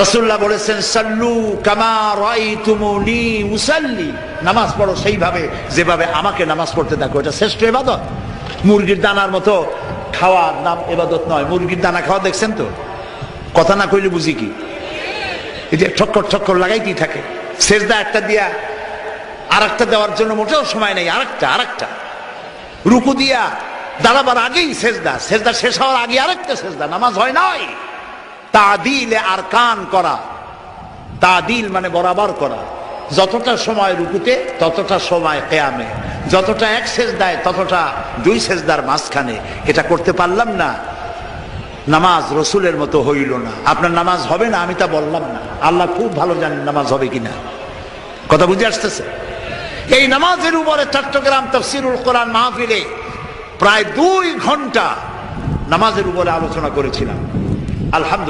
রাসূলুল্লাহ বলেছেন সাল্লু কামা রাআইতুমুনি উসাল্লি, নামাজ পড়ো সেইভাবে যেভাবে আমাকে নামাজ পড়তে দেখো। এটা শ্রেষ্ঠ ইবাদত। মুরগির দানার মতো খাওয়ার নাম ইবাদত নয়। মুরগির দানা খাওয়া দেখছেন তো? কথা না কইলে বুঝি কি? এই যে ঠক্কর ঠক্কর লাগাইতেই থাকে। সেজদা একটা দিয়া আর একটা দেওয়ার জন্য মোটেও সময় নেই। আরেকটা রুকু দিয়া দাঁড়াবার আগেই সেজদা, সেজদা শেষ হওয়ার আগে আরেকটা সেজদা। নামাজ হয় নাই। তাদিলে আরকান করা, তাদিল মানে বরাবর করা। যতটা সময় রুকুতে ততটা সময় কিয়ামে, যতটা এক সেজদায় ততটা দুই সেজদার মাঝখানে। এটা করতে পারলাম না, নামাজ রসুলের মতো হইল না। আপনার নামাজ হবে না আমি তা বললাম না, আল্লাহ খুব ভালো জানেন নামাজ হবে কিনা। কথা বুঝে আসতেছে? এই নামাজের উপরে চট্টগ্রাম তাফসীরুল কোরআন মাহফিলে প্রায় 2 ঘন্টা নামাজের উপরে আলোচনা করেছিলাম। আলহামদুলিল্লাহ।